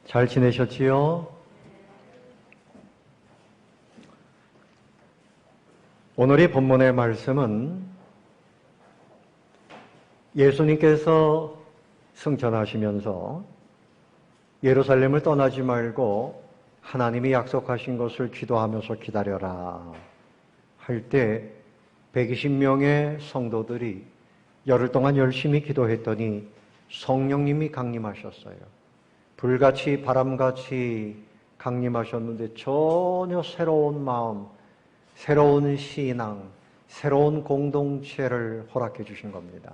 잘 지내셨지요? 오늘의 본문의 말씀은 예수님께서 승천하시면서 예루살렘을 떠나지 말고 하나님이 약속하신 것을 기도하면서 기다려라 할 때 120명의 성도들이 열흘 동안 열심히 기도했더니 성령님이 강림하셨어요. 불같이 바람같이 강림하셨는데 전혀 새로운 마음, 새로운 신앙, 새로운 공동체를 허락해 주신 겁니다.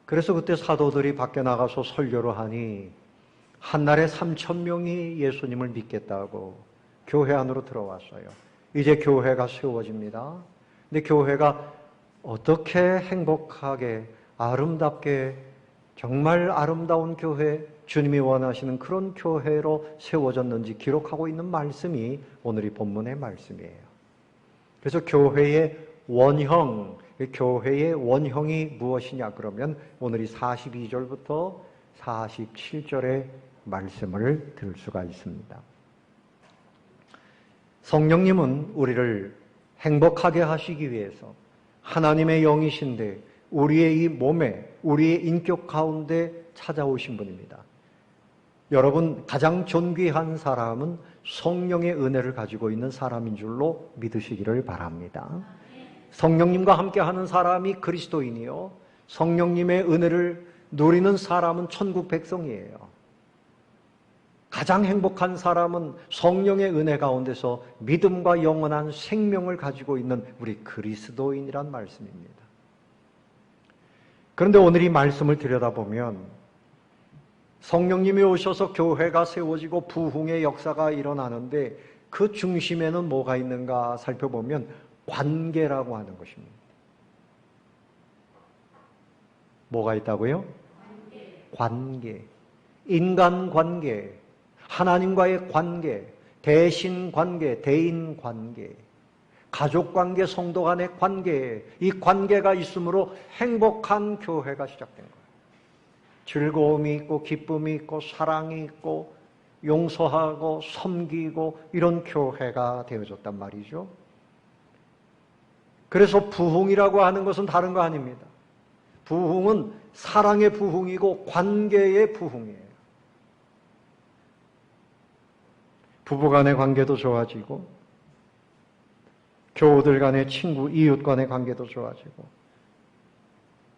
그래서 그때 사도들이 밖에 나가서 설교를 하니 한날에 3,000명이 예수님을 믿겠다고 교회 안으로 들어왔어요. 이제 교회가 세워집니다. 근데 교회가 어떻게 행복하게 아름답게 정말 아름다운 교회, 주님이 원하시는 그런 교회로 세워졌는지 기록하고 있는 말씀이 오늘 이 본문의 말씀이에요. 그래서 교회의 원형이 무엇이냐 그러면 오늘 이 42절부터 47절의 말씀을 들을 수가 있습니다. 성령님은 우리를 행복하게 하시기 위해서 하나님의 영이신데 우리의 이 몸에, 우리의 인격 가운데 찾아오신 분입니다. 여러분, 가장 존귀한 사람은 성령의 은혜를 가지고 있는 사람인 줄로 믿으시기를 바랍니다. 성령님과 함께하는 사람이 그리스도인이요, 성령님의 은혜를 누리는 사람은 천국 백성이에요. 가장 행복한 사람은 성령의 은혜 가운데서 믿음과 영원한 생명을 가지고 있는 우리 그리스도인이란 말씀입니다. 그런데 오늘 이 말씀을 들여다보면 성령님이 오셔서 교회가 세워지고 부흥의 역사가 일어나는데 그 중심에는 뭐가 있는가 살펴보면 관계라고 하는 것입니다. 뭐가 있다고요? 관계. 인간관계, 하나님과의 관계, 대신관계, 대인관계, 가족관계, 성도 간의 관계, 이 관계가 있으므로 행복한 교회가 시작된 거예요. 즐거움이 있고 기쁨이 있고 사랑이 있고 용서하고 섬기고 이런 교회가 되어졌단 말이죠. 그래서 부흥이라고 하는 것은 다른 거 아닙니다. 부흥은 사랑의 부흥이고 관계의 부흥이에요. 부부간의 관계도 좋아지고 교우들 간의 친구, 이웃 간의 관계도 좋아지고.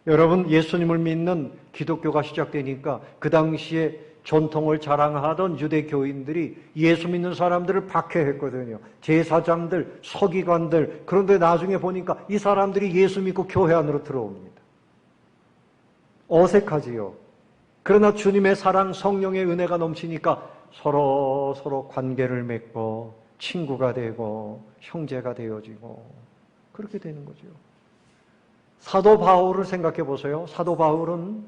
여러분, 예수님을 믿는 기독교가 시작되니까 그 당시에 전통을 자랑하던 유대교인들이 예수 믿는 사람들을 박해했거든요. 제사장들, 서기관들. 그런데 나중에 보니까 이 사람들이 예수 믿고 교회 안으로 들어옵니다. 어색하지요. 그러나 주님의 사랑, 성령의 은혜가 넘치니까 서로 관계를 맺고 친구가 되고 형제가 되어지고 그렇게 되는 거죠. 사도 바울을 생각해 보세요. 사도 바울은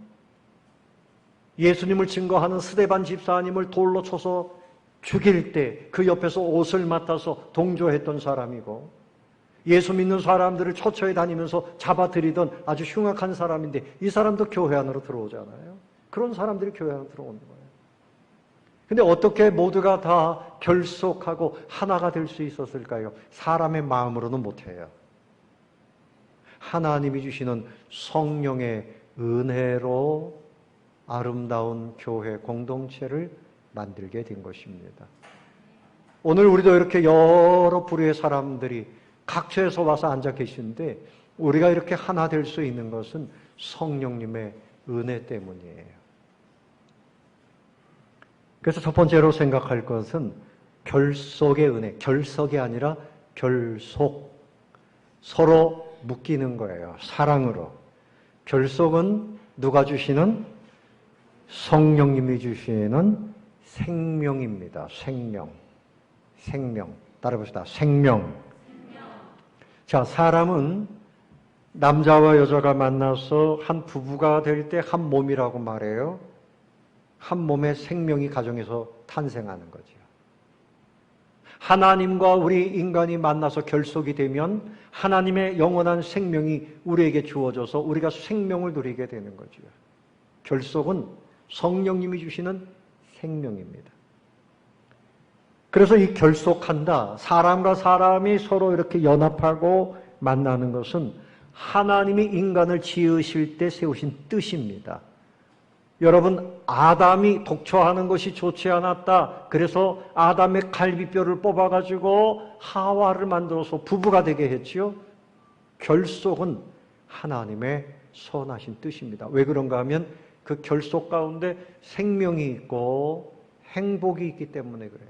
예수님을 증거하는 스데반 집사님을 돌로 쳐서 죽일 때 그 옆에서 옷을 맡아서 동조했던 사람이고, 예수 믿는 사람들을 처처해 다니면서 잡아들이던 아주 흉악한 사람인데 이 사람도 교회 안으로 들어오잖아요. 그런 사람들이 교회 안으로 들어오는 거예요. 근데 어떻게 모두가 다 결속하고 하나가 될 수 있었을까요? 사람의 마음으로는 못해요. 하나님이 주시는 성령의 은혜로 아름다운 교회 공동체를 만들게 된 것입니다. 오늘 우리도 이렇게 여러 부류의 사람들이 각처에서 와서 앉아 계시는데 우리가 이렇게 하나 될 수 있는 것은 성령님의 은혜 때문이에요. 그래서 첫 번째로 생각할 것은 결속의 은혜, 결석이 아니라 결속. 서로 묶이는 거예요. 사랑으로. 결속은 누가 주시는? 성령님이 주시는 생명입니다. 생명. 따라봅시다. 생명. 자, 사람은 남자와 여자가 만나서 한 부부가 될 때 한 몸이라고 말해요. 한 몸의 생명이 가정에서 탄생하는 거죠. 하나님과 우리 인간이 만나서 결속이 되면 하나님의 영원한 생명이 우리에게 주어져서 우리가 생명을 누리게 되는 거죠. 결속은 성령님이 주시는 생명입니다. 그래서 이 결속한다, 사람과 사람이 서로 이렇게 연합하고 만나는 것은 하나님이 인간을 지으실 때 세우신 뜻입니다. 여러분, 아담이 독초하는 것이 좋지 않았다. 그래서 아담의 갈비뼈를 뽑아가지고 하와를 만들어서 부부가 되게 했지요. 결속은 하나님의 선하신 뜻입니다. 왜 그런가 하면 그 결속 가운데 생명이 있고 행복이 있기 때문에 그래요.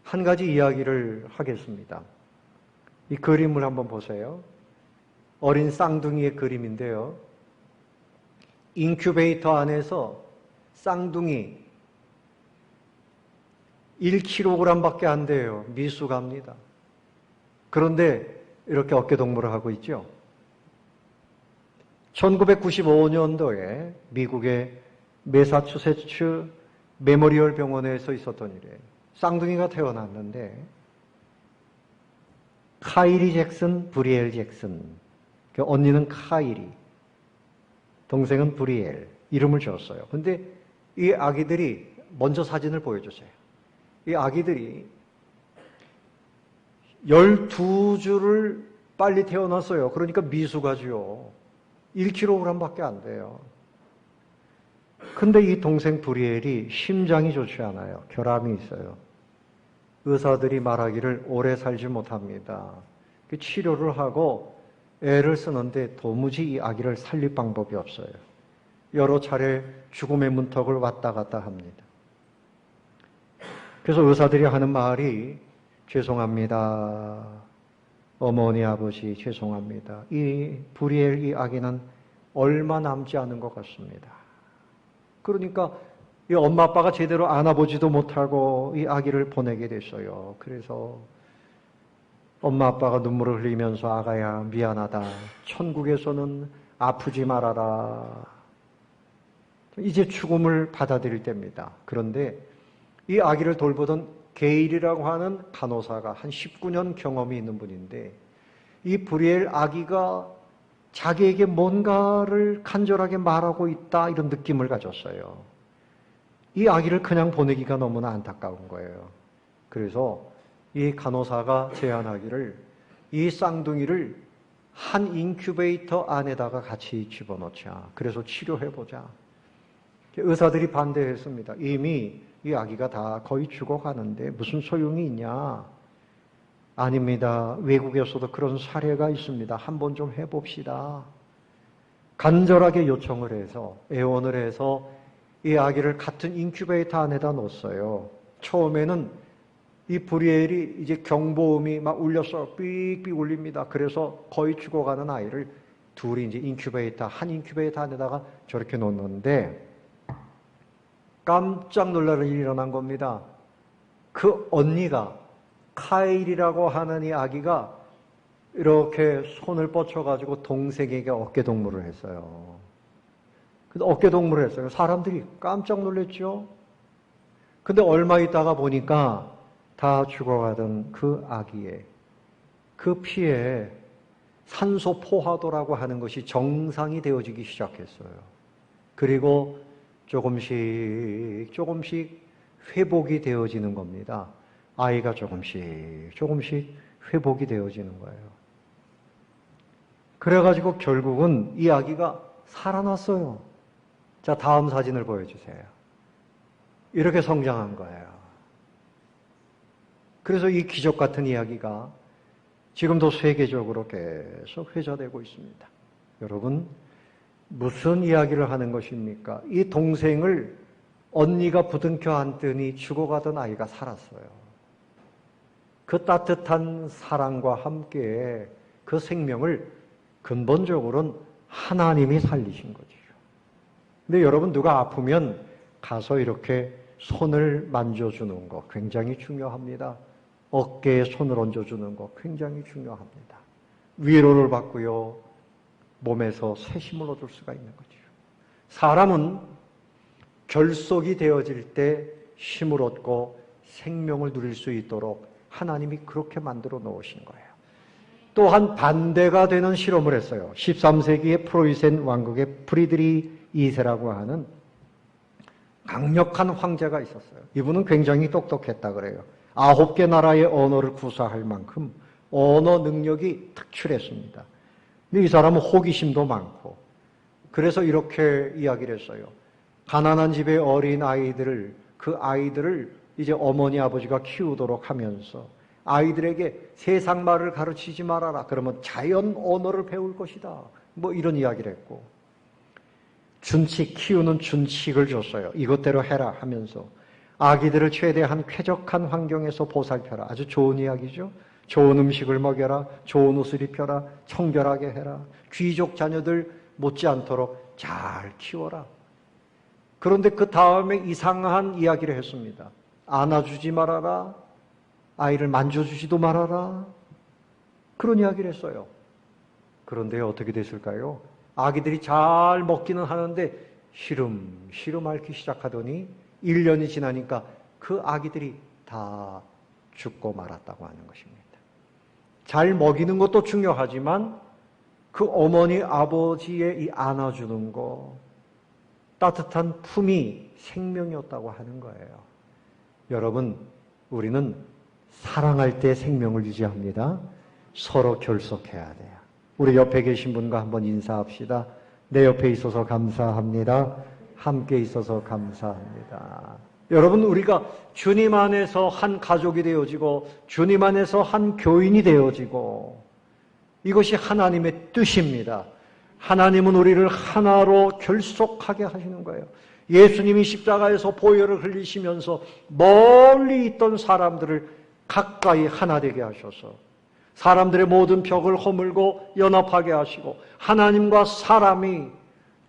한 가지 이야기를 하겠습니다. 이 그림을 한번 보세요. 어린 쌍둥이의 그림인데요. 인큐베이터 안에서 쌍둥이 1kg밖에 안 돼요. 미숙합니다. 그런데 이렇게 어깨동무를 하고 있죠. 1995년도에 미국의 매사추세츠 메모리얼 병원에서 있었던 일이에요. 쌍둥이가 태어났는데 카이리 잭슨, 브리엘 잭슨. 언니는 카이리, 동생은 브리엘. 이름을 지었어요. 근데 이 아기들이 먼저 사진을 보여주세요. 이 아기들이 12주를 빨리 태어났어요. 그러니까 미숙하지요. 1kg밖에 안 돼요. 근데 이 동생 브리엘이 심장이 좋지 않아요. 결함이 있어요. 의사들이 말하기를 오래 살지 못합니다. 치료를 하고 애를 쓰는데 도무지 이 아기를 살릴 방법이 없어요. 여러 차례 죽음의 문턱을 왔다 갔다 합니다. 그래서 의사들이 하는 말이 죄송합니다. 어머니, 아버지 죄송합니다. 이 브리엘 이 아기는 얼마 남지 않은 것 같습니다. 그러니까 이 엄마 아빠가 제대로 안아보지도 못하고 이 아기를 보내게 됐어요. 그래서 엄마 아빠가 눈물을 흘리면서 아가야 미안하다. 천국에서는 아프지 말아라. 이제 죽음을 받아들일 때입니다. 그런데 이 아기를 돌보던 게일이라고 하는 간호사가 한 19년 경험이 있는 분인데 이 브리엘 아기가 자기에게 뭔가를 간절하게 말하고 있다 이런 느낌을 가졌어요. 이 아기를 그냥 보내기가 너무나 안타까운 거예요. 그래서 이 간호사가 제안하기를 이 쌍둥이를 한 인큐베이터 안에다가 같이 집어넣자. 그래서 치료해보자. 의사들이 반대했습니다. 이미 이 아기가 다 거의 죽어가는데 무슨 소용이 있냐. 아닙니다. 외국에서도 그런 사례가 있습니다. 한번 좀 해봅시다. 간절하게 요청을 해서 애원을 해서 이 아기를 같은 인큐베이터 안에다 넣었어요. 처음에는 이 브리엘이 이제 경보음이 막 울려서 삑삑 울립니다. 그래서 거의 죽어가는 아이를 둘이 이제 한 인큐베이터 안에다가 저렇게 놓는데 깜짝 놀랄 일이 일어난 겁니다. 그 언니가 카일이라고 하는 이 아기가 이렇게 손을 뻗쳐가지고 동생에게 어깨동무를 했어요. 근데 어깨동무를 했어요. 사람들이 깜짝 놀랐죠. 근데 얼마 있다가 보니까 다 죽어가던 그 아기의 그 피에 산소 포화도라고 하는 것이 정상이 되어지기 시작했어요. 그리고 조금씩 회복이 되어지는 겁니다. 아이가 조금씩 회복이 되어지는 거예요. 그래가지고 결국은 이 아기가 살아났어요. 자, 다음 사진을 보여주세요. 이렇게 성장한 거예요. 그래서 이 기적 같은 이야기가 지금도 세계적으로 계속 회자되고 있습니다. 여러분, 무슨 이야기를 하는 것입니까? 이 동생을 언니가 부둥켜 안더니 죽어가던 아이가 살았어요. 그 따뜻한 사랑과 함께 그 생명을 근본적으로는 하나님이 살리신 거죠. 근데 여러분, 누가 아프면 가서 이렇게 손을 만져주는 거 굉장히 중요합니다. 어깨에 손을 얹어주는 거 굉장히 중요합니다. 위로를 받고요. 몸에서 새 힘을 얻을 수가 있는 거죠. 사람은 결속이 되어질 때 힘을 얻고 생명을 누릴 수 있도록 하나님이 그렇게 만들어 놓으신 거예요. 또한 반대가 되는 실험을 했어요. 13세기의 프로이센 왕국의 프리드리 2세라고 하는 강력한 황제가 있었어요. 이분은 굉장히 똑똑했다 그래요. 9개 나라의 언어를 구사할 만큼 언어 능력이 특출했습니다. 근데 이 사람은 호기심도 많고, 그래서 이렇게 이야기를 했어요. 가난한 집의 어린 아이들을, 그 아이들을 이제 어머니 아버지가 키우도록 하면서 아이들에게 세상 말을 가르치지 말아라. 그러면 자연 언어를 배울 것이다. 뭐 이런 이야기를 했고, 준칙, 키우는 준칙을 줬어요. 이것대로 해라 하면서 아기들을 최대한 쾌적한 환경에서 보살펴라. 아주 좋은 이야기죠. 좋은 음식을 먹여라. 좋은 옷을 입혀라. 청결하게 해라. 귀족 자녀들 못지않도록 잘 키워라. 그런데 그 다음에 이상한 이야기를 했습니다. 안아주지 말아라. 아이를 만져주지도 말아라. 그런 이야기를 했어요. 그런데 어떻게 됐을까요? 아기들이 잘 먹기는 하는데 시름 앓기 시작하더니 1년이 지나니까 그 아기들이 다 죽고 말았다고 하는 것입니다. 잘 먹이는 것도 중요하지만 그 어머니 아버지의 이 안아주는 거, 따뜻한 품이 생명이었다고 하는 거예요. 여러분, 우리는 사랑할 때 생명을 유지합니다. 서로 결속해야 돼요. 우리 옆에 계신 분과 한번 인사합시다. 내 옆에 있어서 감사합니다. 함께 있어서 감사합니다. 여러분, 우리가 주님 안에서 한 가족이 되어지고 주님 안에서 한 교인이 되어지고, 이것이 하나님의 뜻입니다. 하나님은 우리를 하나로 결속하게 하시는 거예요. 예수님이 십자가에서 보혈을 흘리시면서 멀리 있던 사람들을 가까이 하나 되게 하셔서 사람들의 모든 벽을 허물고 연합하게 하시고 하나님과 사람이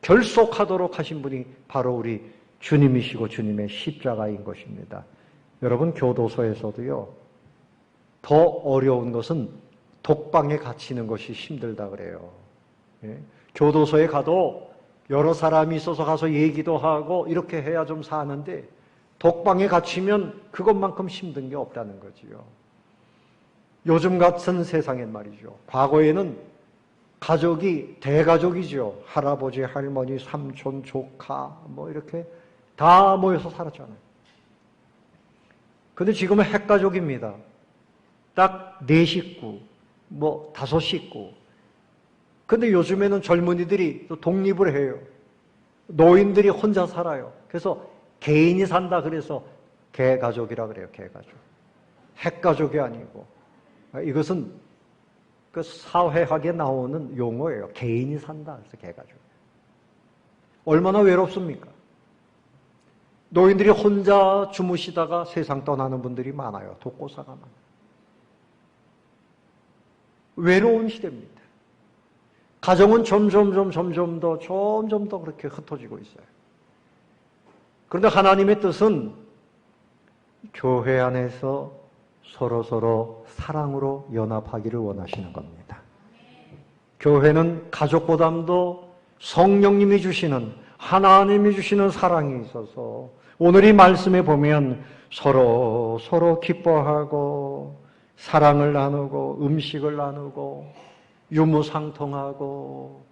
결속하도록 하신 분이 바로 우리 주님이시고 주님의 십자가인 것입니다. 여러분, 교도소에서도요, 더 어려운 것은 독방에 갇히는 것이 힘들다 그래요. 예? 교도소에 가도 여러 사람이 있어서 가서 얘기도 하고 이렇게 해야 좀 사는데, 독방에 갇히면 그것만큼 힘든 게 없다는 거지요. 요즘 같은 세상엔 말이죠. 과거에는 가족이 대가족이죠. 할아버지, 할머니, 삼촌, 조카 뭐 이렇게 다 모여서 살았잖아요. 근데 지금은 핵가족입니다. 딱 4식구, 뭐 5식구. 근데 요즘에는 젊은이들이 또 독립을 해요. 노인들이 혼자 살아요. 그래서 개인이 산다 그래서 개가족이라 그래요. 개가족. 핵가족이 아니고. 이것은 그 사회학에 나오는 용어예요. 개인이 산다. 그래서 개가족. 얼마나 외롭습니까? 노인들이 혼자 주무시다가 세상 떠나는 분들이 많아요. 독고사가 많아요. 외로운 시대입니다. 가정은 점점 더 그렇게 흩어지고 있어요. 그런데 하나님의 뜻은 교회 안에서 서로 사랑으로 연합하기를 원하시는 겁니다. 교회는 가족보담도 성령님이 주시는, 하나님이 주시는 사랑이 있어서 오늘 이 말씀에 보면 서로 기뻐하고 사랑을 나누고 음식을 나누고 유무상통하고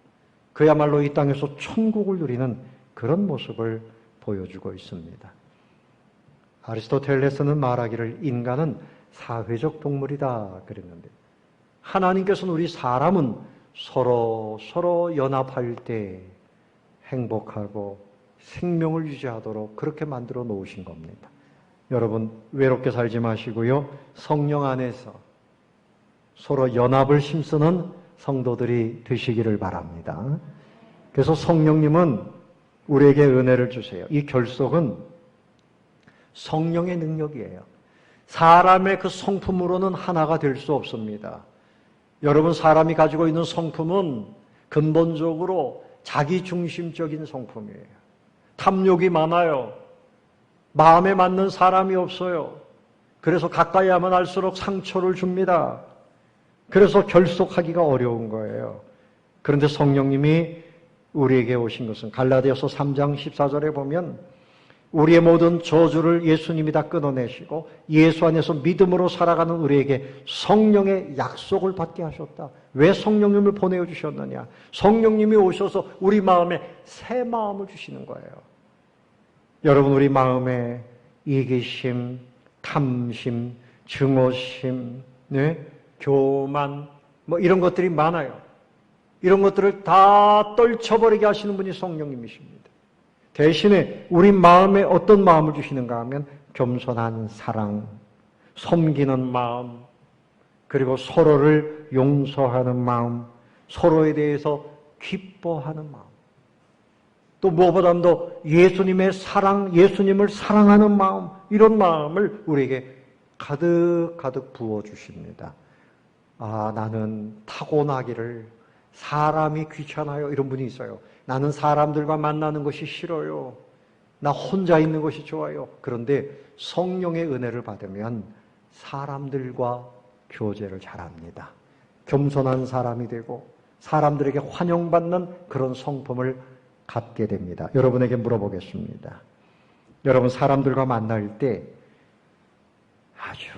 그야말로 이 땅에서 천국을 누리는 그런 모습을 보여주고 있습니다. 아리스토텔레스는 말하기를 인간은 사회적 동물이다 그랬는데, 하나님께서는 우리 사람은 서로 연합할 때 행복하고 생명을 유지하도록 그렇게 만들어 놓으신 겁니다. 여러분, 외롭게 살지 마시고요, 성령 안에서 서로 연합을 힘쓰는 성도들이 되시기를 바랍니다. 그래서 성령님은 우리에게 은혜를 주세요. 이 결속은 성령의 능력이에요. 사람의 그 성품으로는 하나가 될 수 없습니다. 여러분, 사람이 가지고 있는 성품은 근본적으로 자기중심적인 성품이에요. 탐욕이 많아요. 마음에 맞는 사람이 없어요. 그래서 가까이 하면 할수록 상처를 줍니다. 그래서 결속하기가 어려운 거예요. 그런데 성령님이 우리에게 오신 것은 갈라디아서 3장 14절에 보면 우리의 모든 저주를 예수님이 다 끊어내시고 예수 안에서 믿음으로 살아가는 우리에게 성령의 약속을 받게 하셨다. 왜 성령님을 보내주셨느냐? 성령님이 오셔서 우리 마음에 새 마음을 주시는 거예요. 여러분, 우리 마음에 이기심, 탐심, 증오심, 네? 교만, 이런 것들이 많아요. 이런 것들을 다 떨쳐버리게 하시는 분이 성령님이십니다. 대신에 우리 마음에 어떤 마음을 주시는가 하면 겸손한 사랑, 섬기는 마음, 그리고 서로를 용서하는 마음, 서로에 대해서 기뻐하는 마음, 또 무엇보다도 예수님의 사랑, 예수님을 사랑하는 마음, 이런 마음을 우리에게 가득 부어주십니다. 나는 타고나기를, 사람이 귀찮아요, 이런 분이 있어요. 나는 사람들과 만나는 것이 싫어요. 나 혼자 있는 것이 좋아요. 그런데 성령의 은혜를 받으면 사람들과 교제를 잘합니다. 겸손한 사람이 되고 사람들에게 환영받는 그런 성품을 갖게 됩니다. 여러분에게 물어보겠습니다. 여러분, 사람들과 만날 때 아주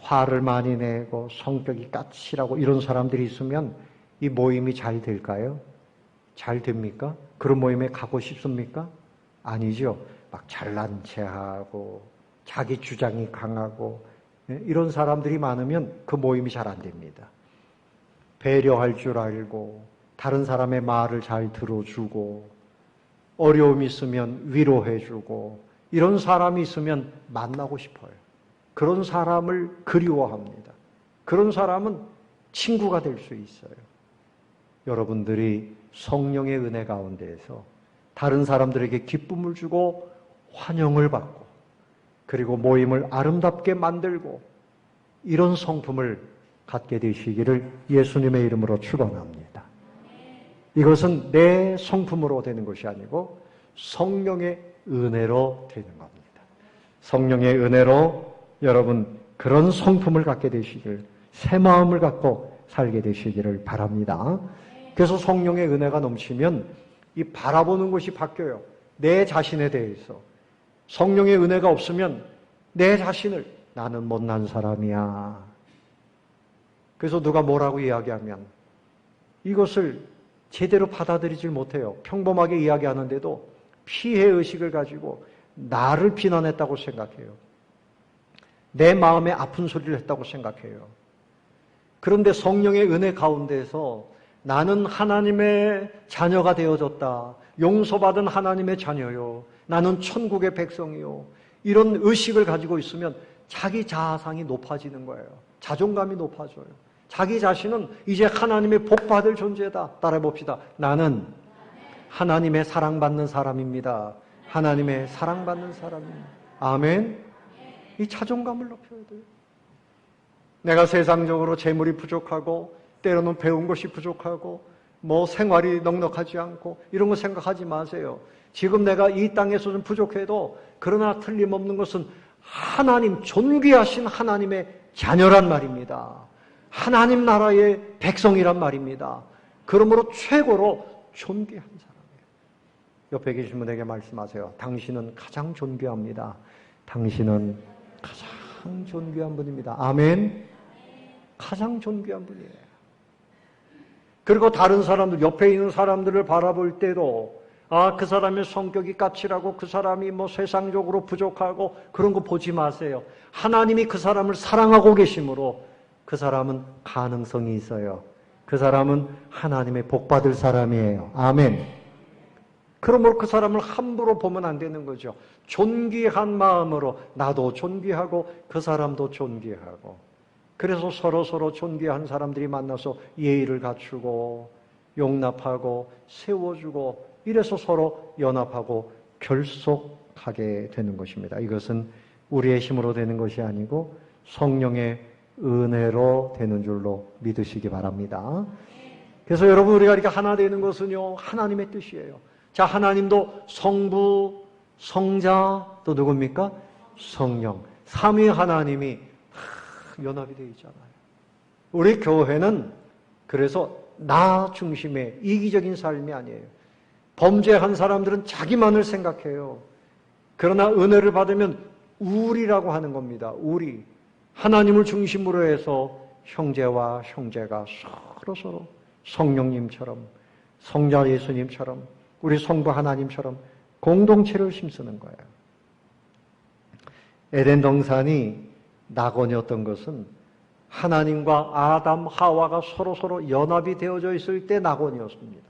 화를 많이 내고 성격이 까칠하고 이런 사람들이 있으면 이 모임이 잘 될까요? 잘 됩니까? 그런 모임에 가고 싶습니까? 아니죠. 막 잘난 체하고 자기 주장이 강하고 이런 사람들이 많으면 그 모임이 잘 안 됩니다. 배려할 줄 알고 다른 사람의 말을 잘 들어주고 어려움 있으면 위로해주고 이런 사람이 있으면 만나고 싶어요. 그런 사람을 그리워합니다. 그런 사람은 친구가 될 수 있어요. 여러분들이 성령의 은혜 가운데에서 다른 사람들에게 기쁨을 주고 환영을 받고 그리고 모임을 아름답게 만들고 이런 성품을 갖게 되시기를 예수님의 이름으로 축원합니다. 이것은 내 성품으로 되는 것이 아니고 성령의 은혜로 되는 겁니다. 성령의 은혜로 여러분 그런 성품을 갖게 되시길, 새 마음을 갖고 살게 되시기를 바랍니다. 그래서 성령의 은혜가 넘치면 이 바라보는 것이 바뀌어요. 내 자신에 대해서. 성령의 은혜가 없으면 내 자신을 나는 못난 사람이야. 그래서 누가 뭐라고 이야기하면 이것을 제대로 받아들이질 못해요. 평범하게 이야기하는데도 피해의식을 가지고 나를 비난했다고 생각해요. 내 마음에 아픈 소리를 했다고 생각해요. 그런데 성령의 은혜 가운데서 나는 하나님의 자녀가 되어졌다. 용서받은 하나님의 자녀요. 나는 천국의 백성이요. 이런 의식을 가지고 있으면 자기 자아상이 높아지는 거예요. 자존감이 높아져요. 자기 자신은 이제 하나님의 복받을 존재다. 따라해 봅시다. 나는 하나님의 사랑받는 사람입니다. 하나님의 사랑받는 사람입니다. 아멘. 이 자존감을 높여야 돼요. 내가 세상적으로 재물이 부족하고 때로는 배운 것이 부족하고 생활이 넉넉하지 않고 이런 거 생각하지 마세요. 지금 내가 이 땅에서 좀 부족해도 그러나 틀림없는 것은 하나님, 존귀하신 하나님의 자녀란 말입니다. 하나님 나라의 백성이란 말입니다. 그러므로 최고로 존귀한 사람이에요. 옆에 계신 분에게 말씀하세요. 당신은 가장 존귀합니다. 당신은 가장 존귀한 분입니다. 아멘. 가장 존귀한 분이에요. 그리고 다른 사람들, 옆에 있는 사람들을 바라볼 때도 그 사람의 성격이 까칠하고 그 사람이 세상적으로 부족하고 그런 거 보지 마세요. 하나님이 그 사람을 사랑하고 계심으로 그 사람은 가능성이 있어요. 그 사람은 하나님의 복받을 사람이에요. 아멘. 그러므로 그 사람을 함부로 보면 안 되는 거죠. 존귀한 마음으로 나도 존귀하고 그 사람도 존귀하고 그래서 서로 존귀한 사람들이 만나서 예의를 갖추고 용납하고 세워주고 이래서 서로 연합하고 결속하게 되는 것입니다. 이것은 우리의 힘으로 되는 것이 아니고 성령의 은혜로 되는 줄로 믿으시기 바랍니다. 그래서 여러분 우리가 이렇게 하나 되는 것은요 하나님의 뜻이에요. 자, 하나님도 성부, 성자 또 누굽니까? 성령. 삼위 하나님이 연합이 되어 있잖아요. 우리 교회는 그래서 나 중심의 이기적인 삶이 아니에요. 범죄한 사람들은 자기만을 생각해요. 그러나 은혜를 받으면 우리라고 하는 겁니다. 우리. 하나님을 중심으로 해서 형제와 형제가 서로 성령님처럼, 성자 예수님처럼, 우리 성부 하나님처럼 공동체를 힘쓰는 거예요. 에덴 동산이 낙원이었던 것은 하나님과 아담, 하와가 서로 연합이 되어져 있을 때 낙원이었습니다.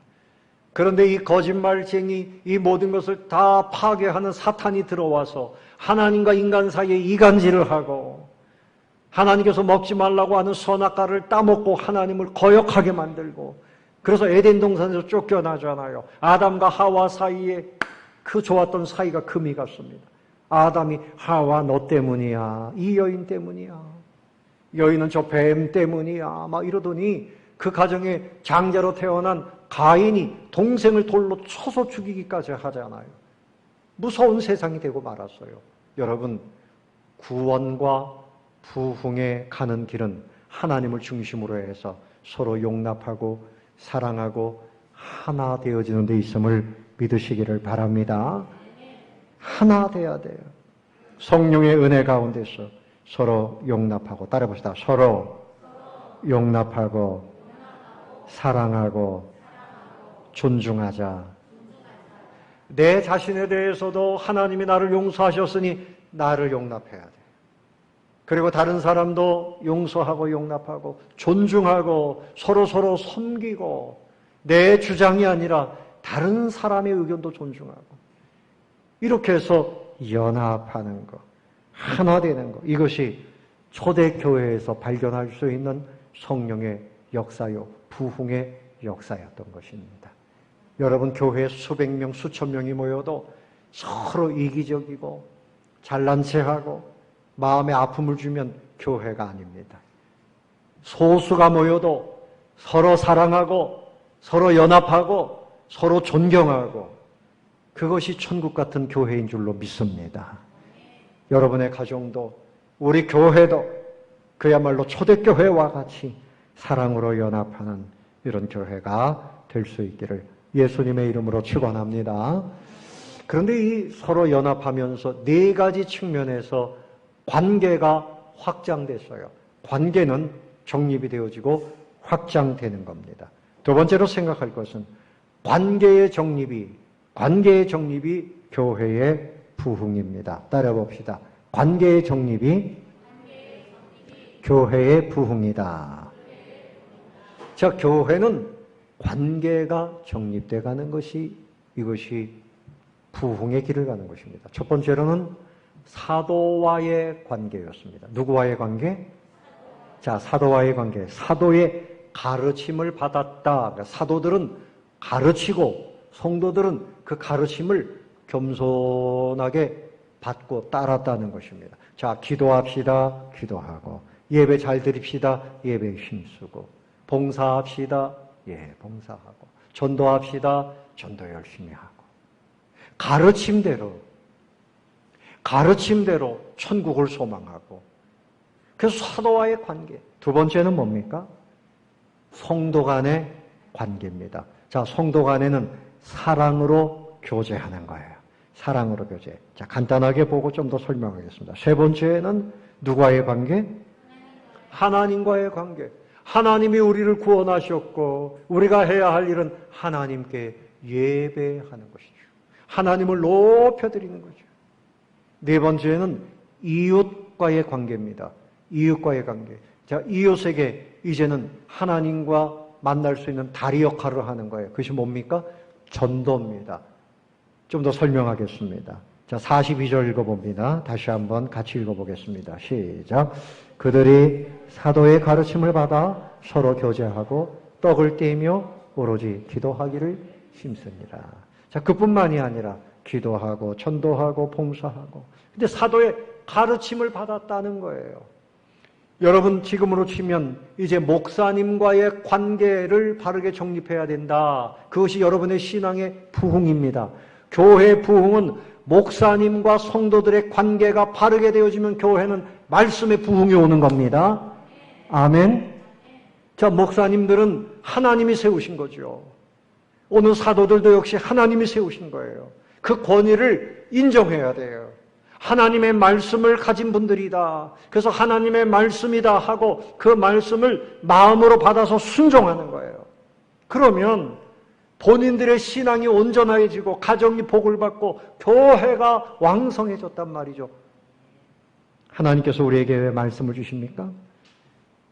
그런데 이 거짓말쟁이, 이 모든 것을 다 파괴하는 사탄이 들어와서 하나님과 인간 사이에 이간질을 하고 하나님께서 먹지 말라고 하는 선악과를 따먹고 하나님을 거역하게 만들고, 그래서 에덴 동산에서 쫓겨나잖아요. 아담과 하와 사이에 그 좋았던 사이가 금이 갔습니다. 아담이 하와 너 때문이야, 이 여인 때문이야, 여인은 저 뱀 때문이야 막 이러더니 그 가정에 장자로 태어난 가인이 동생을 돌로 쳐서 죽이기까지 하잖아요. 무서운 세상이 되고 말았어요. 여러분, 구원과 부흥에 가는 길은 하나님을 중심으로 해서 서로 용납하고 사랑하고 하나 되어지는 데 있음을 믿으시기를 바랍니다. 하나 돼야 돼요. 성령의 은혜 가운데서 서로 용납하고, 따라봅시다. 서로 용납하고 사랑하고 존중하자. 내 자신에 대해서도 하나님이 나를 용서하셨으니 나를 용납해야 돼. 그리고 다른 사람도 용서하고 용납하고 존중하고 서로 섬기고, 내 주장이 아니라 다른 사람의 의견도 존중하고, 이렇게 해서 연합하는 것, 하나 되는 것, 이것이 초대교회에서 발견할 수 있는 성령의 역사요, 부흥의 역사였던 것입니다. 여러분, 교회에 수백 명, 수천 명이 모여도 서로 이기적이고 잘난 체하고 마음에 아픔을 주면 교회가 아닙니다. 소수가 모여도 서로 사랑하고 서로 연합하고 서로 존경하고, 그것이 천국 같은 교회인 줄로 믿습니다. 여러분의 가정도 우리 교회도 그야말로 초대교회와 같이 사랑으로 연합하는 이런 교회가 될 수 있기를 예수님의 이름으로 축원합니다. 그런데 이 서로 연합하면서 네 가지 측면에서 관계가 확장됐어요. 관계는 정립이 되어지고 확장되는 겁니다. 두 번째로 생각할 것은 관계의 정립이 교회의 부흥입니다. 따라 봅시다. 관계의 정립이 교회의 부흥이다. 자, 교회는 관계가 정립돼 가는 것이, 이것이 부흥의 길을 가는 것입니다. 첫 번째로는 사도와의 관계였습니다. 누구와의 관계? 자, 사도와의 관계. 사도의 가르침을 받았다. 그러니까 사도들은 가르치고 성도들은 그 가르침을 겸손하게 받고 따랐다는 것입니다. 자, 기도합시다. 기도하고, 예배 잘 드립시다. 예배에 힘쓰고, 봉사합시다. 예, 봉사하고, 전도합시다. 전도 열심히 하고, 가르침대로 천국을 소망하고. 그래서 사도와의 관계. 두 번째는 뭡니까? 성도 간의 관계입니다. 자, 성도 간에는 사랑으로 교제하는 거예요. 사랑으로 교제. 자, 간단하게 보고 좀 더 설명하겠습니다. 세 번째는 누구와의 관계? 하나님과의 관계. 하나님이 우리를 구원하셨고 우리가 해야 할 일은 하나님께 예배하는 것이죠. 하나님을 높여드리는 거죠. 네 번째는 이웃과의 관계입니다. 이웃과의 관계. 자, 이웃에게 이제는 하나님과 만날 수 있는 다리 역할을 하는 거예요. 그것이 뭡니까? 전도입니다. 좀 더 설명하겠습니다. 자, 42절 읽어봅니다. 다시 한번 같이 읽어보겠습니다. 시작. 그들이 사도의 가르침을 받아 서로 교제하고 떡을 떼며 오로지 기도하기를 힘쓰니라. 자, 그뿐만이 아니라 기도하고 전도하고 봉사하고. 근데 사도의 가르침을 받았다는 거예요. 여러분, 지금으로 치면 이제 목사님과의 관계를 바르게 정립해야 된다. 그것이 여러분의 신앙의 부흥입니다. 교회의 부흥은 목사님과 성도들의 관계가 바르게 되어지면 교회는 말씀의 부흥이 오는 겁니다. 아멘. 자, 목사님들은 하나님이 세우신 거죠. 오늘 사도들도 역시 하나님이 세우신 거예요. 그 권위를 인정해야 돼요. 하나님의 말씀을 가진 분들이다. 그래서 하나님의 말씀이다 하고 그 말씀을 마음으로 받아서 순종하는 거예요. 그러면 본인들의 신앙이 온전해지고 가정이 복을 받고 교회가 왕성해졌단 말이죠. 하나님께서 우리에게 왜 말씀을 주십니까?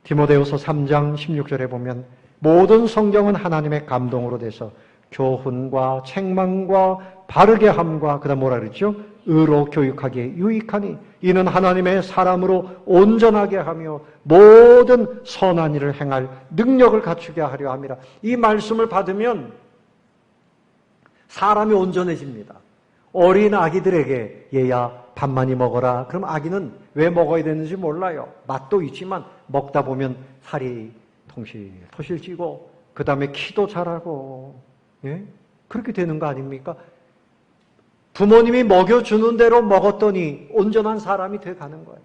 디모데후서 3장 16절에 보면 모든 성경은 하나님의 감동으로 돼서 교훈과 책망과 바르게 함과 그다음 뭐라 그랬죠? 의로 교육하기에 유익하니 이는 하나님의 사람으로 온전하게 하며 모든 선한 일을 행할 능력을 갖추게 하려 함이라. 이 말씀을 받으면 사람이 온전해집니다. 어린 아기들에게 얘야 밥 많이 먹어라. 그럼 아기는 왜 먹어야 되는지 몰라요. 맛도 있지만 먹다 보면 살이 토실토실 찌고 그 다음에 키도 자라고 예? 그렇게 되는 거 아닙니까? 부모님이 먹여주는 대로 먹었더니 온전한 사람이 돼가는 거예요.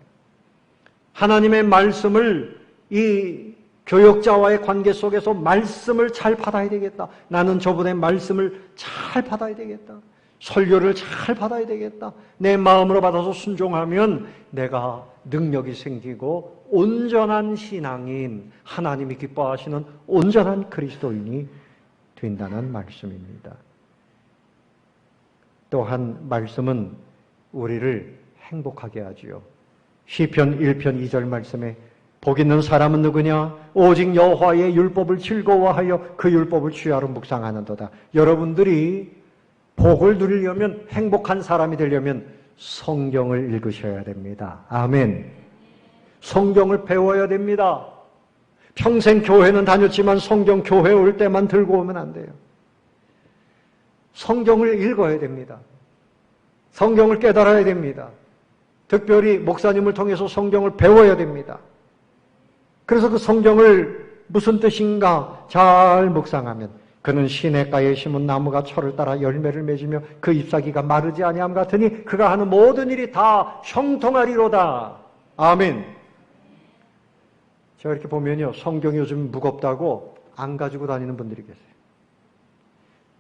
하나님의 말씀을 이 교역자와의 관계 속에서 말씀을 잘 받아야 되겠다. 나는 저분의 말씀을 잘 받아야 되겠다. 설교를 잘 받아야 되겠다. 내 마음으로 받아서 순종하면 내가 능력이 생기고 온전한 신앙인, 하나님이 기뻐하시는 온전한 그리스도인이 된다는 말씀입니다. 또한 말씀은 우리를 행복하게 하지요. 시편 1편 2절 말씀에 복 있는 사람은 누구냐? 오직 여호와의 율법을 즐거워하여 그 율법을 주야로 묵상하는도다. 여러분들이 복을 누리려면, 행복한 사람이 되려면 성경을 읽으셔야 됩니다. 아멘. 성경을 배워야 됩니다. 평생 교회는 다녔지만 성경 교회 올 때만 들고 오면 안 돼요. 성경을 읽어야 됩니다. 성경을 깨달아야 됩니다. 특별히 목사님을 통해서 성경을 배워야 됩니다. 그래서 그 성경을 무슨 뜻인가 잘 묵상하면 그는 시냇가에 심은 나무가 철을 따라 열매를 맺으며 그 잎사귀가 마르지 아니함 같으니 그가 하는 모든 일이 다 형통하리로다. 아멘. 제가 이렇게 보면요, 성경이 요즘 무겁다고 안 가지고 다니는 분들이 계세요.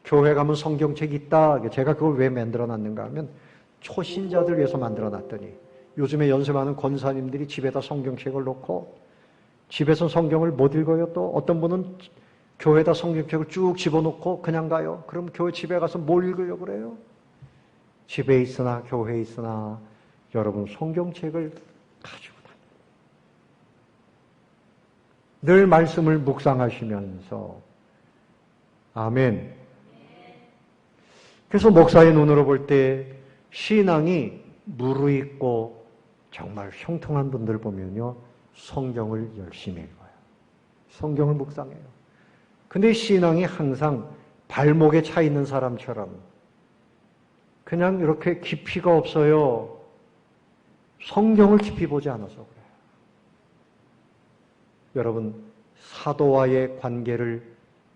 교회 가면 성경책이 있다. 제가 그걸 왜 만들어놨는가 하면 초신자들 위해서 만들어놨더니 요즘에 연습하는 권사님들이 집에다 성경책을 놓고 집에서 성경을 못 읽어요. 또 어떤 분은 교회에다 성경책을 쭉 집어넣고 그냥 가요. 그럼 교회 집에 가서 뭘 읽으려고 그래요? 집에 있으나 교회에 있으나 여러분 성경책을 가지고 다녀요. 늘 말씀을 묵상하시면서 아멘. 그래서 목사의 눈으로 볼 때 신앙이 무르익고 정말 형통한 분들 보면요, 성경을 열심히 읽어요. 성경을 묵상해요. 근데 신앙이 항상 발목에 차 있는 사람처럼 그냥 이렇게 깊이가 없어요. 성경을 깊이 보지 않아서 그래요. 여러분, 사도와의 관계를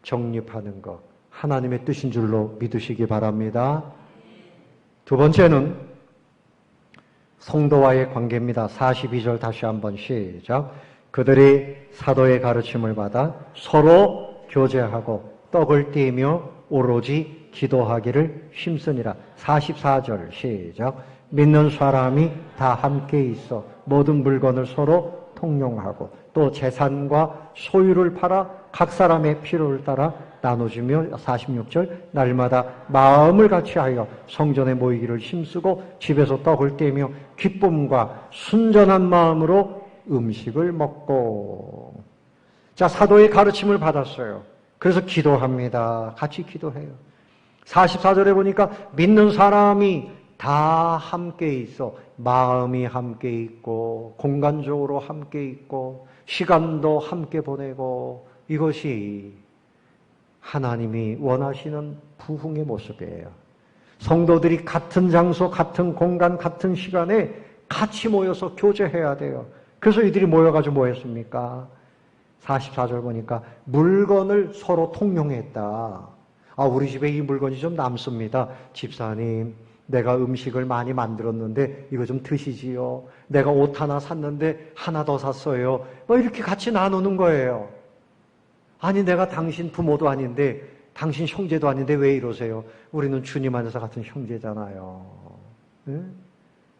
정립하는 것, 하나님의 뜻인 줄로 믿으시기 바랍니다. 두 번째는 성도와의 관계입니다. 42절 다시 한번 시작. 그들이 사도의 가르침을 받아 서로 교제하고 떡을 떼며 오로지 기도하기를 힘쓰니라. 44절 시작. 믿는 사람이 다 함께 있어 모든 물건을 서로 통용하고 또 재산과 소유를 팔아 각 사람의 필요를 따라 나눠주며 46절 날마다 마음을 같이하여 성전에 모이기를 힘쓰고 집에서 떡을 떼며 기쁨과 순전한 마음으로 음식을 먹고. 자, 사도의 가르침을 받았어요. 그래서 기도합니다. 같이 기도해요. 44절에 보니까 믿는 사람이 다 함께 있어 마음이 함께 있고 공간적으로 함께 있고 시간도 함께 보내고 이것이 하나님이 원하시는 부흥의 모습이에요. 성도들이 같은 장소, 같은 공간, 같은 시간에 같이 모여서 교제해야 돼요. 그래서 이들이 모여가지고 뭐 했습니까? 44절 보니까 물건을 서로 통용했다. 아, 우리 집에 이 물건이 좀 남습니다. 집사님, 내가 음식을 많이 만들었는데 이거 좀 드시지요. 내가 옷 하나 샀는데 하나 더 샀어요. 뭐 이렇게 같이 나누는 거예요. 아니, 내가 당신 부모도 아닌데 당신 형제도 아닌데 왜 이러세요? 우리는 주님 안에서 같은 형제잖아요. 네?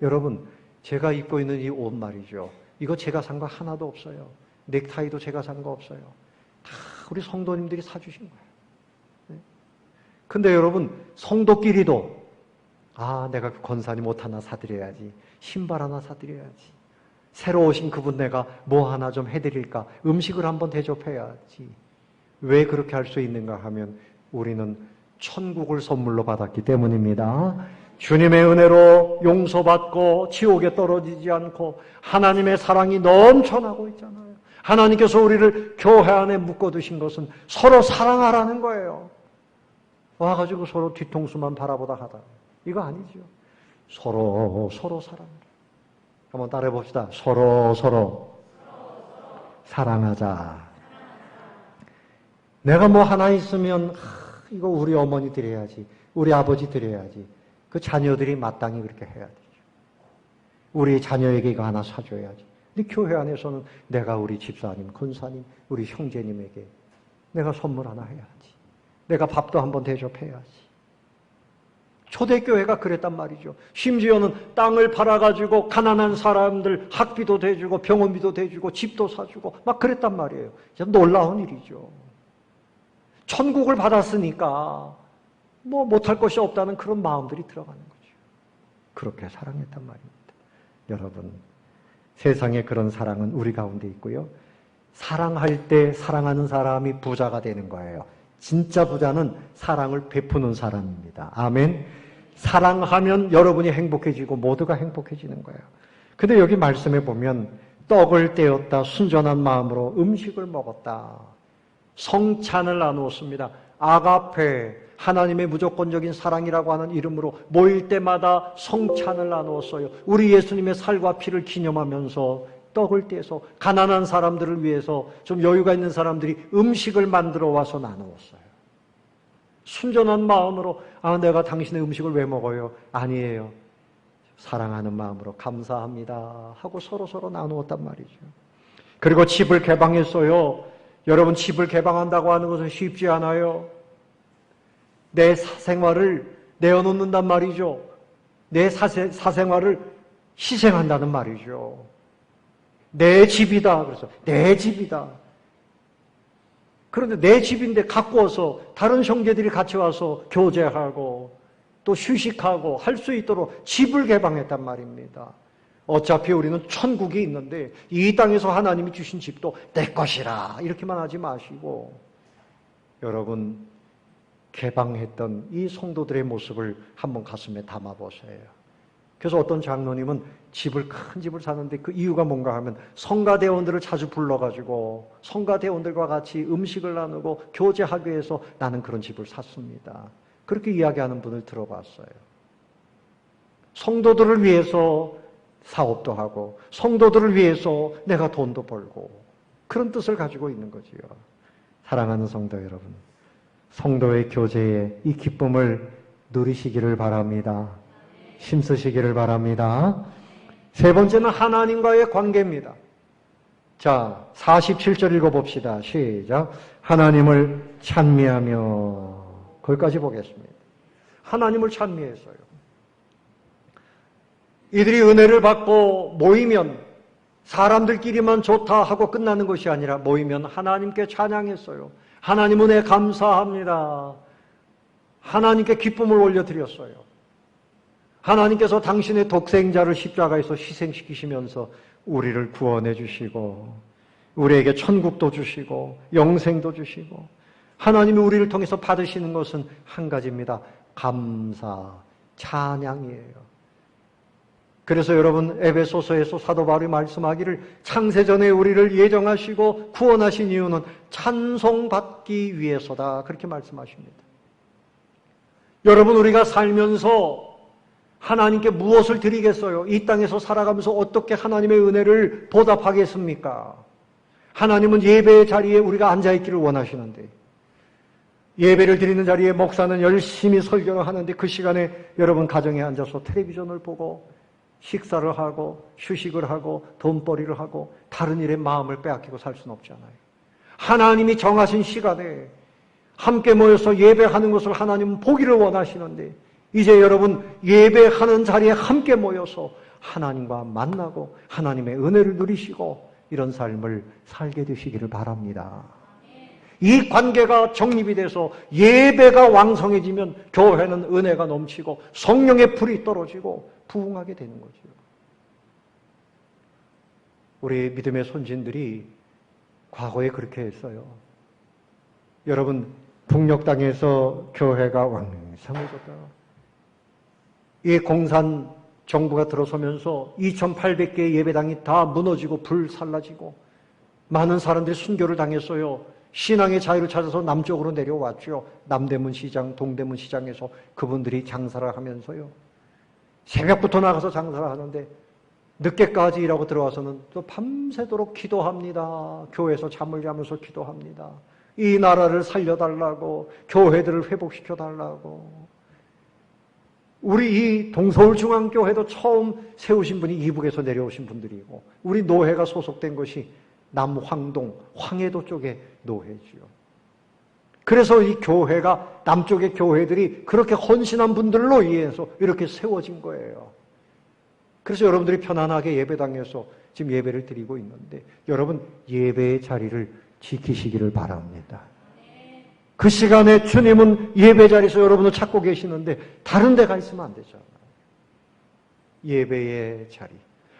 여러분, 제가 입고 있는 이 옷 말이죠. 이거 제가 산 거 하나도 없어요. 넥타이도 제가 산 거 없어요. 다 우리 성도님들이 사주신 거예요. 네? 근데 여러분, 성도끼리도 아, 내가 그 권사님 옷 하나 사드려야지. 신발 하나 사드려야지. 새로 오신 그분 내가 뭐 하나 좀 해드릴까? 음식을 한번 대접해야지. 왜 그렇게 할 수 있는가 하면 우리는 천국을 선물로 받았기 때문입니다. 주님의 은혜로 용서받고 지옥에 떨어지지 않고 하나님의 사랑이 넘쳐나고 있잖아요. 하나님께서 우리를 교회 안에 묶어두신 것은 서로 사랑하라는 거예요. 와가지고 서로 뒤통수만 바라보다 가다. 이거 아니죠. 서로 사랑하라. 한번 따라해 봅시다. 서로 사랑하자. 내가 뭐 하나 있으면 이거 우리 어머니 드려야지. 우리 아버지 드려야지. 그 자녀들이 마땅히 그렇게 해야 되죠. 우리 자녀에게 이거 하나 사줘야지. 근데 교회 안에서는 내가 우리 집사님, 권사님, 우리 형제님에게 내가 선물 하나 해야지. 내가 밥도 한번 대접해야지. 초대교회가 그랬단 말이죠. 심지어는 땅을 팔아가지고 가난한 사람들 학비도 대주고 병원비도 대주고 집도 사주고 막 그랬단 말이에요. 참 놀라운 일이죠. 천국을 받았으니까 뭐 못할 것이 없다는 그런 마음들이 들어가는 거죠. 그렇게 사랑했단 말입니다. 여러분, 세상에 그런 사랑은 우리 가운데 있고요. 사랑할 때 사랑하는 사람이 부자가 되는 거예요. 진짜 부자는 사랑을 베푸는 사람입니다. 아멘. 사랑하면 여러분이 행복해지고 모두가 행복해지는 거예요. 근데 여기 말씀해 보면 떡을 떼었다, 순전한 마음으로 음식을 먹었다. 성찬을 나누었습니다. 아가페, 하나님의 무조건적인 사랑이라고 하는 이름으로 모일 때마다 성찬을 나누었어요. 우리 예수님의 살과 피를 기념하면서 떡을 떼서 가난한 사람들을 위해서 좀 여유가 있는 사람들이 음식을 만들어 와서 나누었어요. 순전한 마음으로 내가 당신의 음식을 왜 먹어요? 아니에요. 사랑하는 마음으로 감사합니다 하고 서로 나누었단 말이죠. 그리고 집을 개방했어요. 여러분, 집을 개방한다고 하는 것은 쉽지 않아요. 내 사생활을 내어놓는단 말이죠. 내 사생활을 희생한다는 말이죠. 내 집이다. 그래서 내 집이다. 그런데 내 집인데 갖고 와서 다른 형제들이 같이 와서 교제하고 또 휴식하고 할 수 있도록 집을 개방했단 말입니다. 어차피 우리는 천국이 있는데 이 땅에서 하나님이 주신 집도 내 것이라 이렇게만 하지 마시고 여러분, 개방했던 이 성도들의 모습을 한번 가슴에 담아보세요. 그래서 어떤 장로님은 큰 집을 사는데 그 이유가 뭔가 하면 성가대원들을 자주 불러가지고 성가대원들과 같이 음식을 나누고 교제하기 위해서 나는 그런 집을 샀습니다. 그렇게 이야기하는 분을 들어봤어요. 성도들을 위해서 사업도 하고 성도들을 위해서 내가 돈도 벌고 그런 뜻을 가지고 있는 거지요. 사랑하는 성도 여러분, 성도의 교제에 이 기쁨을 누리시기를 바랍니다. 힘쓰시기를 바랍니다. 세 번째는 하나님과의 관계입니다. 자, 47절 읽어봅시다. 시작. 하나님을 찬미하며, 거기까지 보겠습니다. 하나님을 찬미했어요. 이들이 은혜를 받고 모이면 사람들끼리만 좋다 하고 끝나는 것이 아니라 모이면 하나님께 찬양했어요. 하나님 은혜 감사합니다. 하나님께 기쁨을 올려드렸어요. 하나님께서 당신의 독생자를 십자가에서 희생시키시면서 우리를 구원해 주시고 우리에게 천국도 주시고 영생도 주시고 하나님이 우리를 통해서 받으시는 것은 한 가지입니다. 감사, 찬양이에요. 그래서 여러분, 에베소서에서 사도 바울이 말씀하기를 창세전에 우리를 예정하시고 구원하신 이유는 찬송받기 위해서다, 그렇게 말씀하십니다. 여러분, 우리가 살면서 하나님께 무엇을 드리겠어요? 이 땅에서 살아가면서 어떻게 하나님의 은혜를 보답하겠습니까? 하나님은 예배의 자리에 우리가 앉아있기를 원하시는데 예배를 드리는 자리에 목사는 열심히 설교를 하는데 그 시간에 여러분 가정에 앉아서 텔레비전을 보고 식사를 하고 휴식을 하고 돈벌이를 하고 다른 일에 마음을 빼앗기고 살 수는 없잖아요. 하나님이 정하신 시간에 함께 모여서 예배하는 것을 하나님은 보기를 원하시는데 이제 여러분 예배하는 자리에 함께 모여서 하나님과 만나고 하나님의 은혜를 누리시고 이런 삶을 살게 되시기를 바랍니다. 이 관계가 정립이 돼서 예배가 왕성해지면 교회는 은혜가 넘치고 성령의 불이 떨어지고 부흥하게 되는 거죠. 우리 믿음의 선진들이 과거에 그렇게 했어요. 여러분, 북녘 땅에서 교회가 왕성해졌다. 이 공산 정부가 들어서면서 2,800개의 예배당이 다 무너지고 불살라지고 많은 사람들이 순교를 당했어요. 신앙의 자유를 찾아서 남쪽으로 내려왔죠. 남대문 시장, 동대문 시장에서 그분들이 장사를 하면서요. 새벽부터 나가서 장사를 하는데 늦게까지 일하고 들어와서는 또 밤새도록 기도합니다. 교회에서 잠을 자면서 기도합니다. 이 나라를 살려달라고, 교회들을 회복시켜달라고. 우리 이 동서울중앙교회도 처음 세우신 분이 이북에서 내려오신 분들이고, 우리 노회가 소속된 것이 남황동, 황해도 쪽의 노회지요. 그래서 이 교회가, 남쪽의 교회들이 그렇게 헌신한 분들로 의해서 이렇게 세워진 거예요. 그래서 여러분들이 편안하게 예배당에서 지금 예배를 드리고 있는데, 여러분 예배의 자리를 지키시기를 바랍니다. 그 시간에 주님은 예배 자리에서 여러분을 찾고 계시는데 다른 데 가 있으면 안 되잖아요. 예배의 자리,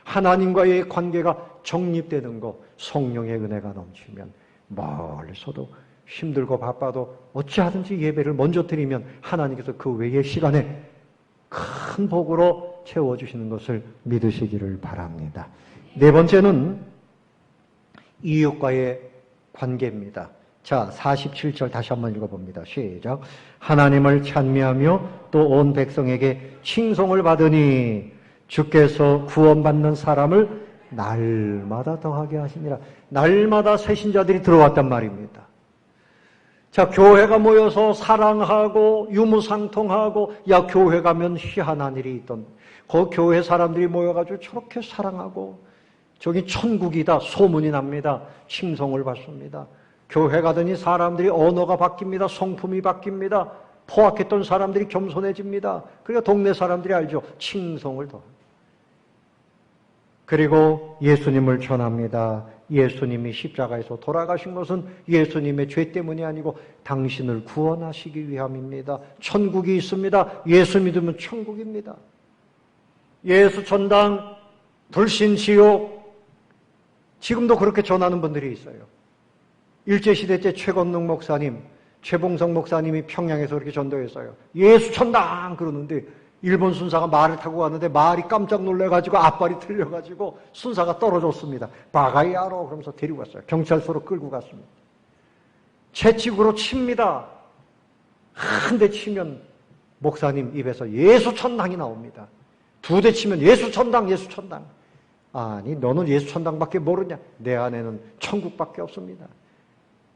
하나님과의 관계가 정립되는 것, 성령의 은혜가 넘치면 멀리서도 힘들고 바빠도 어찌하든지 예배를 먼저 드리면 하나님께서 그 외의 시간에 큰 복으로 채워주시는 것을 믿으시기를 바랍니다. 네 번째는 이웃과의 관계입니다. 자, 47절 다시 한번 읽어봅니다. 시작. 하나님을 찬미하며 또 온 백성에게 칭송을 받으니 주께서 구원받는 사람을 날마다 더하게 하시니라. 날마다 새 신자들이 들어왔단 말입니다. 자, 교회가 모여서 사랑하고 유무상통하고, 야, 교회 가면 희한한 일이 있던, 그 교회 사람들이 모여가지고 저렇게 사랑하고, 저기 천국이다 소문이 납니다. 칭송을 받습니다. 교회 가더니 사람들이 언어가 바뀝니다. 성품이 바뀝니다. 포악했던 사람들이 겸손해집니다. 그러니까 동네 사람들이 알죠. 칭송을 더. 그리고 예수님을 전합니다. 예수님이 십자가에서 돌아가신 것은 예수님의 죄 때문이 아니고 당신을 구원하시기 위함입니다. 천국이 있습니다. 예수 믿으면 천국입니다. 예수 천당, 불신 지옥, 지금도 그렇게 전하는 분들이 있어요. 일제시대 때 최건능 목사님, 최봉성 목사님이 평양에서 그렇게 전도했어요. 예수 천당 그러는데 일본 순사가 말을 타고 갔는데 말이 깜짝 놀래가지고 앞발이 틀려가지고 순사가 떨어졌습니다. 바가이아로 그러면서 데리고 갔어요. 경찰서로 끌고 갔습니다. 채찍으로 칩니다. 한 대 치면 목사님 입에서 예수 천당이 나옵니다. 두 대 치면 예수 천당, 예수 천당. 아니, 너는 예수 천당밖에 모르냐? 내 안에는 천국밖에 없습니다.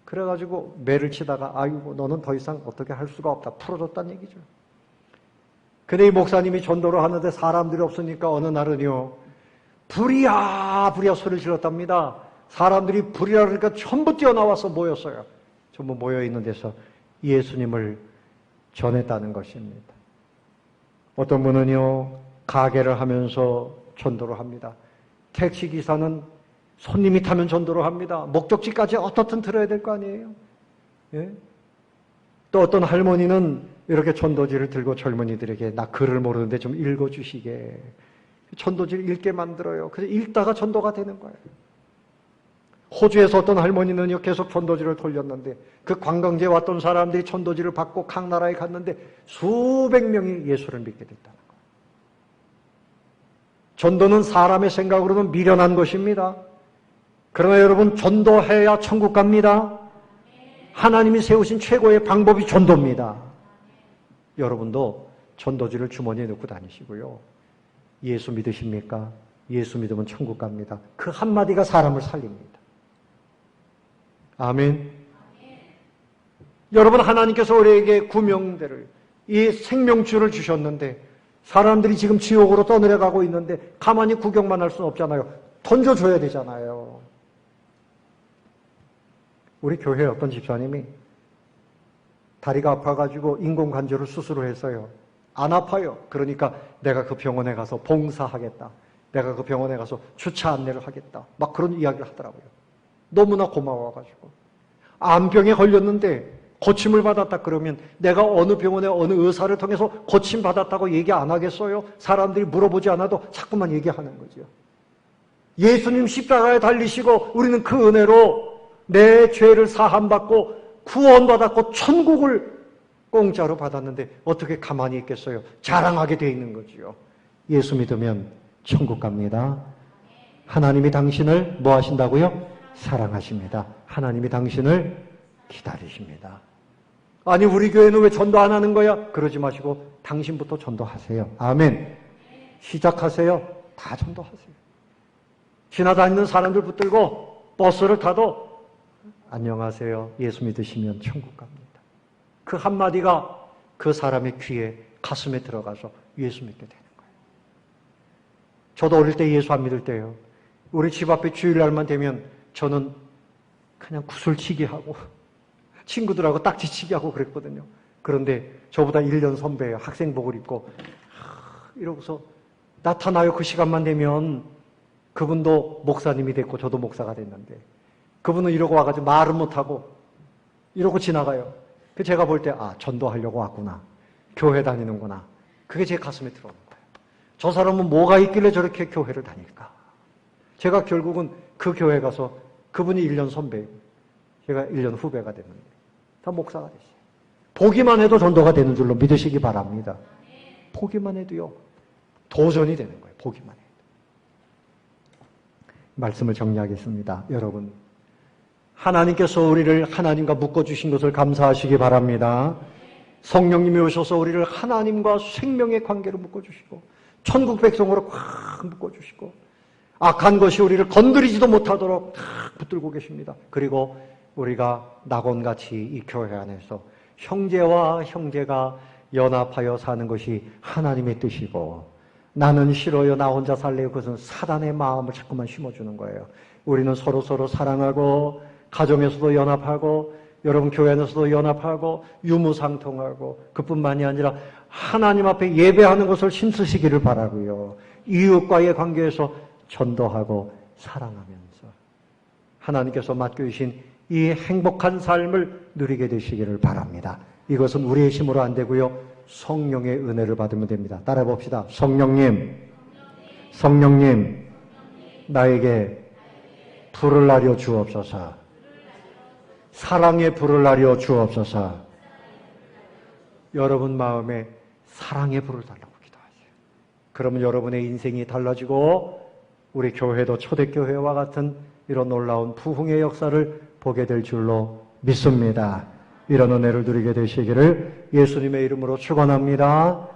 그래가지고 매를 치다가 아이고 너는 더 이상 어떻게 할 수가 없다. 풀어줬다는 얘기죠. 근데 이 목사님이 전도를 하는데 사람들이 없으니까 어느 날은요, 불이야 불이야 소리를 질렀답니다. 사람들이 불이라 그러니까 전부 뛰어나와서 모였어요. 전부 모여있는 데서 예수님을 전했다는 것입니다. 어떤 분은요, 가게를 하면서 전도를 합니다. 택시기사는 손님이 타면 전도를 합니다. 목적지까지 어떻든 들어야 될 거 아니에요. 예? 또 어떤 할머니는 이렇게 전도지를 들고 젊은이들에게 나 글을 모르는데 좀 읽어주시게. 전도지를 읽게 만들어요. 그래서 읽다가 전도가 되는 거예요. 호주에서 어떤 할머니는요, 계속 전도지를 돌렸는데 그 관광지에 왔던 사람들이 전도지를 받고 각 나라에 갔는데 수백 명이 예수를 믿게 됐다는 거예요. 전도는 사람의 생각으로는 미련한 것입니다. 그러나 여러분, 전도해야 천국 갑니다. 하나님이 세우신 최고의 방법이 전도입니다. 여러분도 전도지를 주머니에 넣고 다니시고요. 예수 믿으십니까? 예수 믿으면 천국 갑니다. 그 한마디가 사람을 살립니다. 아멘. 여러분, 하나님께서 우리에게 구명대를, 이 생명줄을 주셨는데 사람들이 지금 지옥으로 떠내려가고 있는데 가만히 구경만 할 수는 없잖아요. 던져줘야 되잖아요. 우리 교회에 어떤 집사님이 다리가 아파가지고 인공관절을 수술을 했어요. 안 아파요. 그러니까 내가 그 병원에 가서 봉사하겠다. 내가 그 병원에 가서 주차 안내를 하겠다. 막 그런 이야기를 하더라고요. 너무나 고마워가지고. 암병에 걸렸는데 고침을 받았다 그러면 내가 어느 병원에 어느 의사를 통해서 고침 받았다고 얘기 안 하겠어요? 사람들이 물어보지 않아도 자꾸만 얘기하는 거죠. 예수님 십자가에 달리시고 우리는 그 은혜로 내 죄를 사함받고 구원받았고 천국을 공짜로 받았는데 어떻게 가만히 있겠어요? 자랑하게 돼 있는 거지요. 예수 믿으면 천국 갑니다. 하나님이 당신을 뭐 하신다고요? 사랑하십니다. 하나님이 당신을 기다리십니다. 아니 우리 교회는 왜 전도 안 하는 거야? 그러지 마시고 당신부터 전도하세요. 아멘. 시작하세요. 다 전도하세요. 지나다니는 사람들 붙들고 버스를 타도 안녕하세요. 예수 믿으시면 천국 갑니다. 그 한마디가 그 사람의 귀에 가슴에 들어가서 예수 믿게 되는 거예요. 저도 어릴 때 예수 안 믿을 때요. 우리 집 앞에 주일날만 되면 저는 그냥 구슬치기 하고 친구들하고 딱지치기 하고 그랬거든요. 그런데 저보다 1년 선배예요. 학생복을 입고 이러고서 나타나요. 그 시간만 되면 그분도 목사님이 됐고 저도 목사가 됐는데 그분은 이러고 와가지고 말은 못하고 이러고 지나가요. 제가 볼 때 전도하려고 왔구나. 교회 다니는구나. 그게 제 가슴에 들어오는 거예요. 저 사람은 뭐가 있길래 저렇게 교회를 다닐까? 제가 결국은 그 교회 가서 그분이 1년 선배이고 제가 1년 후배가 됐는데 다 목사가 됐어요. 보기만 해도 전도가 되는 줄로 믿으시기 바랍니다. 보기만 해도요. 도전이 되는 거예요. 보기만 해도. 말씀을 정리하겠습니다. 여러분, 하나님께서 우리를 하나님과 묶어주신 것을 감사하시기 바랍니다. 성령님이 오셔서 우리를 하나님과 생명의 관계로 묶어주시고 천국 백성으로 꽉 묶어주시고 악한 것이 우리를 건드리지도 못하도록 탁 붙들고 계십니다. 그리고 우리가 낙원같이 이 교회 안에서 형제와 형제가 연합하여 사는 것이 하나님의 뜻이고 나는 싫어요. 나 혼자 살래요. 그것은 사단의 마음을 자꾸만 심어주는 거예요. 우리는 서로 사랑하고 가정에서도 연합하고 여러분 교회 안에서도 연합하고 유무상통하고 그뿐만이 아니라 하나님 앞에 예배하는 것을 힘쓰시기를 바라고요. 이웃과의 관계에서 전도하고 사랑하면서 하나님께서 맡겨주신 이 행복한 삶을 누리게 되시기를 바랍니다. 이것은 우리의 힘으로 안 되고요. 성령의 은혜를 받으면 됩니다. 따라해 봅시다. 성령님, 나에게 불을 나려 주옵소서. 사랑의 불을 나려 주옵소서. 여러분 마음에 사랑의 불을 달라고 기도하세요. 그러면 여러분의 인생이 달라지고 우리 교회도 초대교회와 같은 이런 놀라운 부흥의 역사를 보게 될 줄로 믿습니다. 이런 은혜를 누리게 되시기를 예수님의 이름으로 축원합니다.